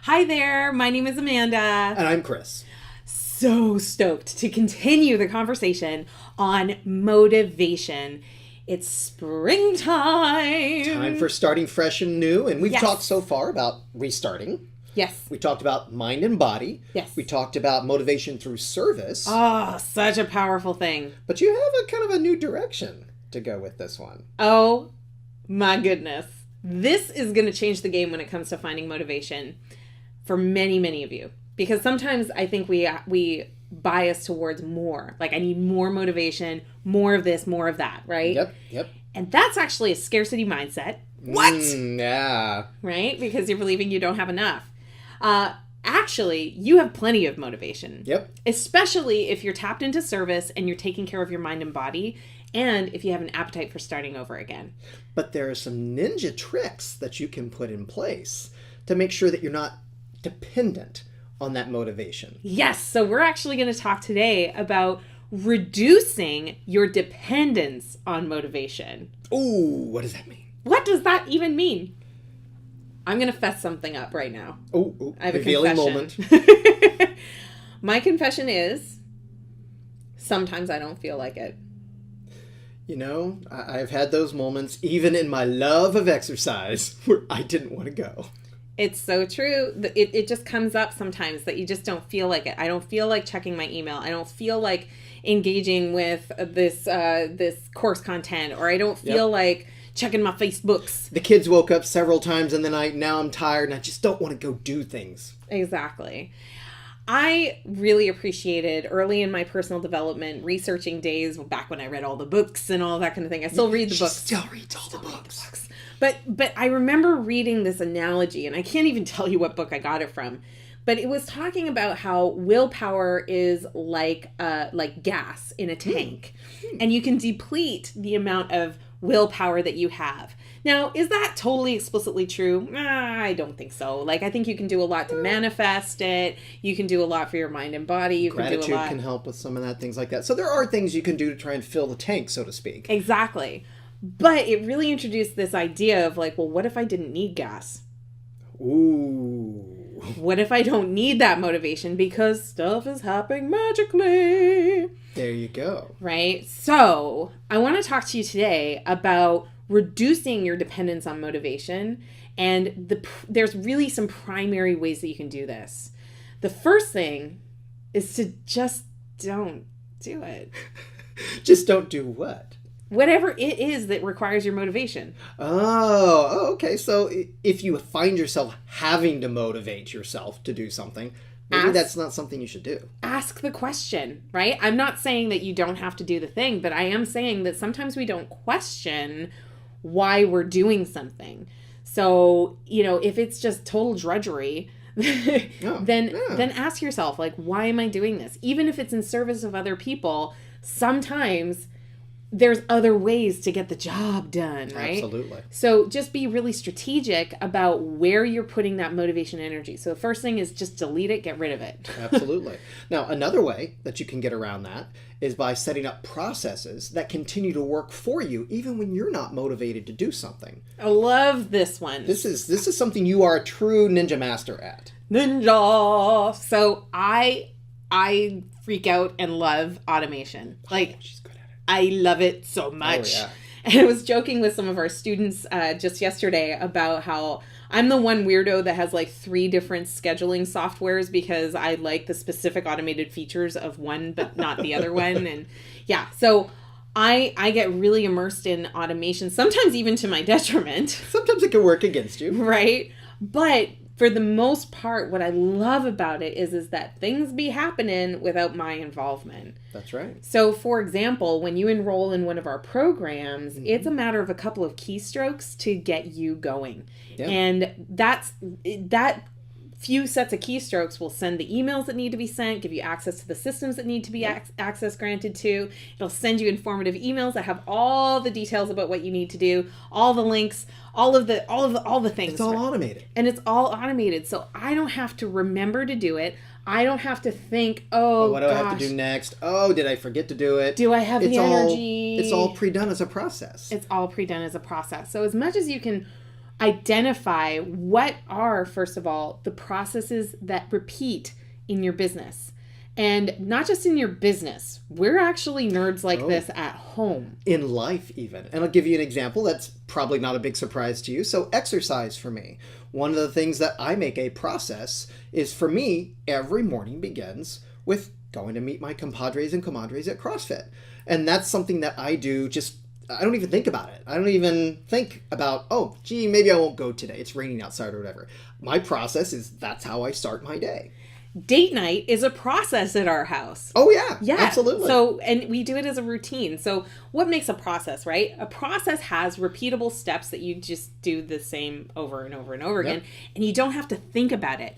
Hi there, my name is Amanda. And I'm Chris. So stoked to continue the conversation on motivation. It's springtime. Time for starting fresh and new. And we've Yes. talked so far about restarting. Yes. We talked about mind and body. Yes. We talked about motivation through service. Oh, such a powerful thing. But you have a kind of a new direction to go with this one. Oh my goodness. This is going to change the game when it comes to finding motivation for many, many of you. Because sometimes I think we bias towards more. Like, I need more motivation, more of this, more of that, right? Yep. And that's actually a scarcity mindset. What? Yeah. Right? Because you're believing you don't have enough. Actually, you have plenty of motivation. Yep. Especially if you're tapped into service and you're taking care of your mind and body, and if you have an appetite for starting over again. But there are some ninja tricks that you can put in place to make sure that you're not dependent on that motivation. Yes. So we're actually going to talk today about reducing your dependence on motivation. Ooh, what does that mean? What does that even mean? I'm going to fess something up right now. Ooh, I have a revealing confession. moment. My confession is sometimes I don't feel like it. You know, I've had those moments, even in my love of exercise, where I didn't want to go. It's so true. It just comes up sometimes that you just don't feel like it. I don't feel like checking my email. I don't feel like engaging with this course content, or I don't feel like checking my Facebooks. The kids woke up several times in the night. Now I'm tired and I just don't want to go do things. Exactly. I really appreciated early in my personal development researching days back when I read all the books and all that kind of thing. I still read the She books. still reads all the books. But I remember reading this analogy, and I can't even tell you what book I got it from, but it was talking about how willpower is like gas in a tank, and you can deplete the amount of willpower that you have. Now, is that totally explicitly true? I don't think so. Like, I think you can do a lot to manifest it. You can do a lot for your mind and body. You Gratitude can do a lot. can help with some of that, things like that. So there are things you can do to try and fill the tank, so to speak. Exactly. But it really introduced this idea of like, well, what if I didn't need gas? Ooh. What if I don't need that motivation because stuff is happening magically? There you go. Right? So I want to talk to you today about reducing your dependence on motivation. And there's really some primary ways that you can do this. The first thing is to just don't do it. Just don't do what? Whatever it is that requires your motivation. Oh, okay. So if you find yourself having to motivate yourself to do something, maybe that's not something you should do. Ask the question, right? I'm not saying that you don't have to do the thing, but I am saying that sometimes we don't question why we're doing something. So, if it's just total drudgery, then ask yourself, like, why am I doing this? Even if it's in service of other people, sometimes there's other ways to get the job done, right? Absolutely. So just be really strategic about where you're putting that motivation energy. So the first thing is just delete it, get rid of it. Absolutely. Now, another way that you can get around that is by setting up processes that continue to work for you even when you're not motivated to do something. I love this one. This is something you are a true ninja master at. Ninja. So I freak out and love automation. Like, She's good at it. I love it so much. Oh, yeah. And I was joking with some of our students just yesterday about how I'm the one weirdo that has like 3 different scheduling softwares because I like the specific automated features of one but not the other one. And yeah, so I get really immersed in automation, sometimes even to my detriment. Sometimes it can work against you. Right? But for the most part, what I love about it is that things be happening without my involvement. That's right. So, for example, when you enroll in one of our programs, it's a matter of a couple of keystrokes to get you going. Yeah. And that few sets of keystrokes will send the emails that need to be sent, give you access to the systems that need to be access granted to. It'll send you informative emails that have all the details about what you need to do, all the links, all the things. It's all automated. And it's all automated. So I don't have to remember to do it. I don't have to think, what do I have to do next? Oh, did I forget to do it? Do I have the energy? It's all pre-done as a process. It's all pre-done as a process. So as much as you can Identify what are, first of all, the processes that repeat in your business. And not just in your business. We're actually nerds like this at home. In life, even. And I'll give you an example that's probably not a big surprise to you. So exercise for me. One of the things that I make a process is, for me, every morning begins with going to meet my compadres and comadres at CrossFit. And that's something that I do I don't even think about it. I don't even think about, oh, gee, maybe I won't go today. It's raining outside or whatever. My process is that's how I start my day. Date night is a process at our house. Oh, yeah. Absolutely. So, and we do it as a routine. So what makes a process, right? A process has repeatable steps that you just do the same over and over and over again. And you don't have to think about it.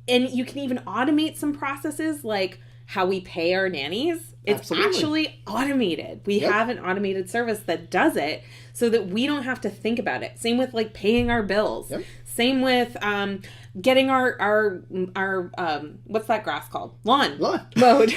And you can even automate some processes, like how we pay our nannies. It's actually automated. We have an automated service that does it so that we don't have to think about it. Same with like paying our bills. Same with getting our what's that grass called? Lawn mowed.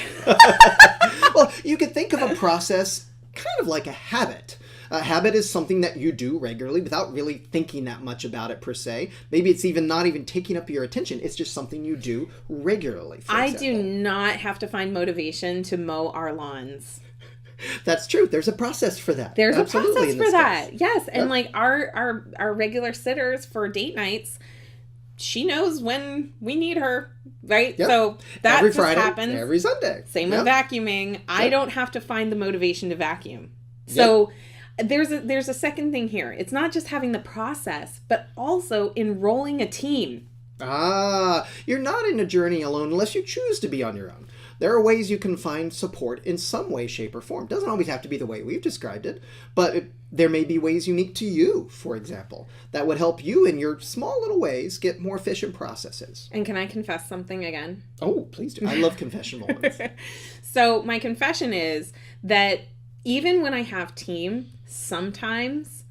Well, you could think of a process kind of like a habit. A habit is something that you do regularly without really thinking that much about it per se. Maybe it's even not even taking up your attention. It's just something you do regularly. I do not have to find motivation to mow our lawns. That's true. There's a process for that. There's a process for that. Yes. And like our regular sitters for date nights, she knows when we need her, right? So that every just Friday, happens. Every Sunday. Same with vacuuming. I don't have to find the motivation to vacuum. So there's a second thing here. It's not just having the process, but also enrolling a team. You're not in a journey alone unless you choose to be on your own. There are ways you can find support in some way, shape, or form. It doesn't always have to be the way we've described it, but there may be ways unique to you, for example, that would help you in your small little ways get more efficient processes. And can I confess something again? Oh, please do. I love confession moments. So my confession is that even when I have team, sometimes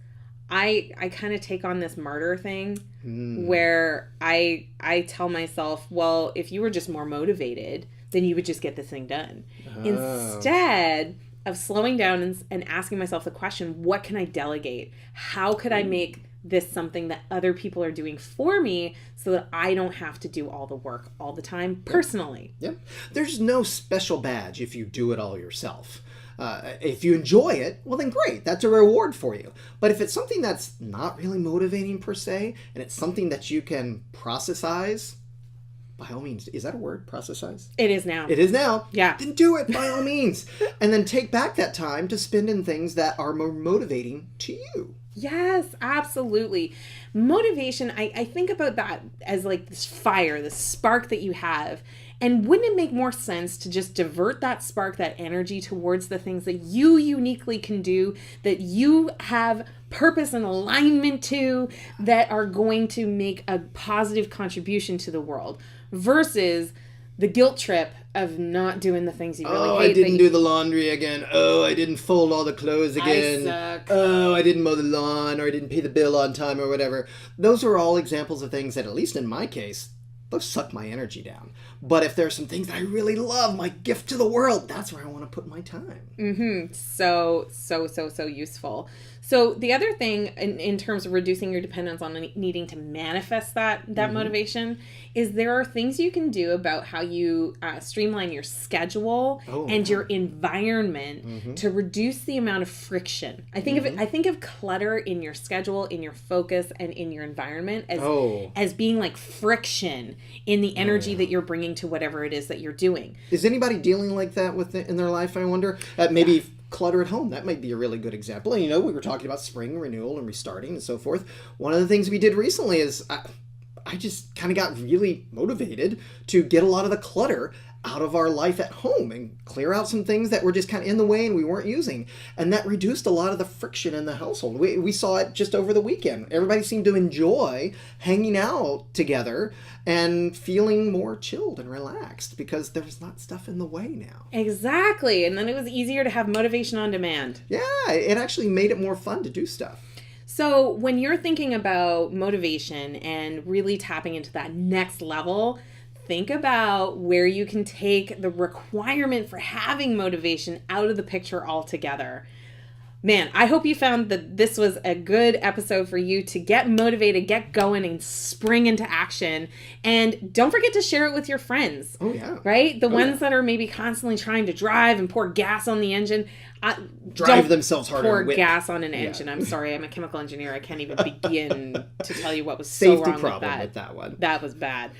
I kind of take on this martyr thing where I tell myself, well, if you were just more motivated, then you would just get this thing done. Instead of slowing down and asking myself the question, what can I delegate? How could I make this something that other people are doing for me so that I don't have to do all the work all the time personally? There's no special badge if you do it all yourself. If you enjoy it, well then great, that's a reward for you. But if it's something that's not really motivating per se, and it's something that you can processize, by all means, is that a word, processize? It is now. It is now. Yeah. Then do it by all means. And then take back that time to spend in things that are more motivating to you. Yes, absolutely. Motivation, I think about that as like this fire, this spark that you have. And wouldn't it make more sense to just divert that spark, that energy towards the things that you uniquely can do, that you have purpose and alignment to, that are going to make a positive contribution to the world, versus the guilt trip of not doing the things you really hate. I didn't do the laundry again. Oh, I didn't fold all the clothes again. I suck. Oh, I didn't mow the lawn, or I didn't pay the bill on time, or whatever. Those are all examples of things that, at least in my case, those suck my energy down. But if there's some things that I really love, my gift to the world, that's where I want to put my time. So useful. So the other thing in terms of reducing your dependence on needing to manifest that motivation is there are things you can do about how you streamline your schedule and your environment to reduce the amount of friction. I think of clutter in your schedule, in your focus, and in your environment as being like friction in the energy that you're bringing to whatever it is that you're doing. Is anybody dealing like that in their life, I wonder? Maybe clutter at home, that might be a really good example. And we were talking about spring renewal and restarting and so forth. One of the things we did recently is I just kind of got really motivated to get a lot of the clutter out of our life at home and clear out some things that were just kind of in the way and we weren't using. And that reduced a lot of the friction in the household. We saw it just over the weekend. Everybody seemed to enjoy hanging out together and feeling more chilled and relaxed because there was not stuff in the way now. Exactly. And then it was easier to have motivation on demand. Yeah, it actually made it more fun to do stuff. So when you're thinking about motivation and really tapping into that next level, think about where you can take the requirement for having motivation out of the picture altogether. Man, I hope you found that this was a good episode for you to get motivated, get going, and spring into action. And don't forget to share it with your friends. Oh, yeah. Right? The ones that are maybe constantly trying to drive and pour gas on the engine. Drive themselves harder. Pour gas on an engine. I'm sorry. I'm a chemical engineer. I can't even begin to tell you what was so Safety wrong problem with that one. That was bad.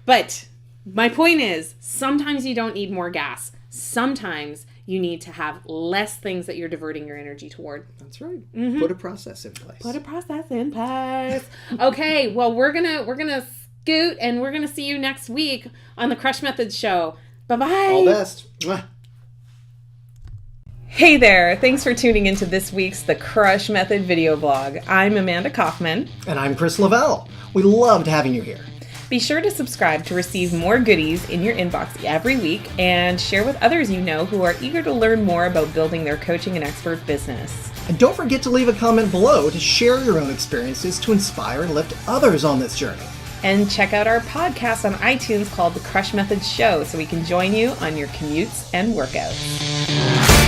But my point is, sometimes you don't need more gas. Sometimes you need to have less things that you're diverting your energy toward. That's right. Mm-hmm. Put a process in place. Okay, well, we're gonna scoot, and we're gonna see you next week on the Crush Method Show. Bye-bye. All best. Mwah. Hey there. Thanks for tuning into this week's The Crush Method video blog. I'm Amanda Kaufman. And I'm Chris Lavelle. We loved having you here. Be sure to subscribe to receive more goodies in your inbox every week, and share with others you know who are eager to learn more about building their coaching and expert business. And don't forget to leave a comment below to share your own experiences to inspire and lift others on this journey. And check out our podcast on iTunes called The Crush Method Show so we can join you on your commutes and workouts.